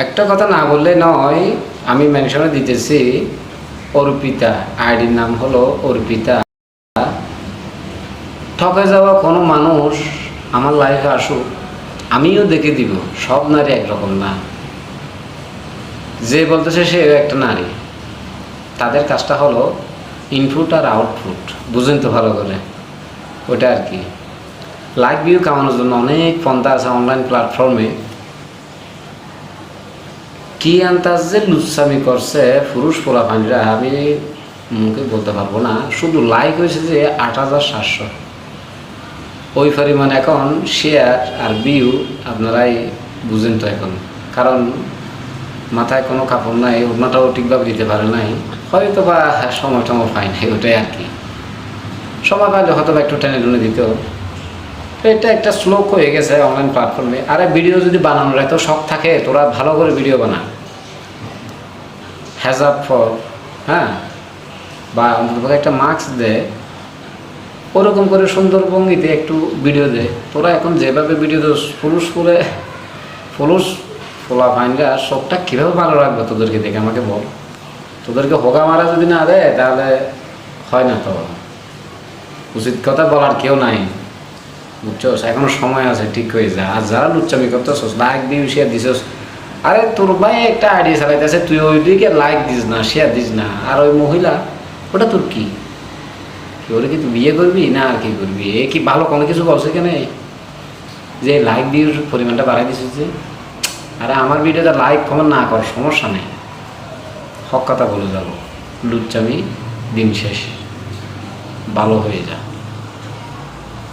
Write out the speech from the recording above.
একটা কথা না বললে নয়, আমি মেনশনে দিতেছি অর্পিতা, আইডির নাম হলো অর্পিতা। ঠকে যাওয়া কোনো মানুষ আমার লাইফে আসুক, আমিও দেখে দিব সব নারী একরকম না। যে বলতেছে সে একটা নারী, তাদের কাজটা হলো ইনপুট আর আউটপুট, বুঝেন তো ভালো করে ওটা আর কি। লাইক ভিউ কামানোর জন্য অনেক পন্থা আছে অনলাইন প্ল্যাটফর্মে। কি আন্তাজ যে লুচ্ছামি করছে পুরুষ পোলাপানিরা, আমি মুখে বলতে পারবো না। শুধু লাইক হয়েছে যে 8,700, ওই পরিমাণ এখন শেয়ার আর ভিউ আপনারাই বুঝেন তো এখন। কারণ মাথায় কোনো কাপড় নাই, ওড়নাটাও ঠিকভাবে দিতে পারে নাই, হয়তো বা সময় টময় পাই নাই, ওটাই আর কি। সময় পাইলে হয়তো বা একটু টেনে টুনে দিত। এটা একটা স্লোক হয়ে গেছে অনলাইন প্ল্যাটফর্মে। আরে ভিডিও যদি বানানোর এত শখ থাকে, তোরা ভালো করে ভিডিও বানা, হ্যাজাব ফর, হ্যাঁ, বা অন্তত একটা মাস্ক দে, ওরকম করে সুন্দর ভঙ্গিতে একটু ভিডিও দে। তোরা এখন যেভাবে ভিডিও দোস, পুরুষ ফোলা ফাইনরা সবটা কীভাবে ভালো রাখবে তোদেরকে দেখে আমাকে বল। তোদেরকে হোগা মারা যদি না দেয় তাহলে হয় না। তো উচিত কথা বলার কেউ নাই, বুঝছস? এখনো সময় আছে, ঠিক হয়ে যায়। আর যারা লুচ্চামি করতেছস, লাইক দিয়ে শেয়ার দিছস, আরে তোর ভাই একটা আইডিয়া চালাইতেছে, তুই ওই দিকে লাইক দিস না, শেয়ার দিস না, আর ওই মহিলা ওটা তোর কি? ওরে কি তুই বিয়ে করবি না আর কি করবি? এ কি ভালো কোনো কিছু বলছে কেন যে লাইক দিয়ে পরিমাণটা বাড়াই দিছিস যে? আরে আমার ভিডিওতে লাইক কমেন্ট না কর, সমস্যা নেই, হক কথা বলে যাবো। লুচ্চামি দিন শেষ, ভালো হয়ে যা।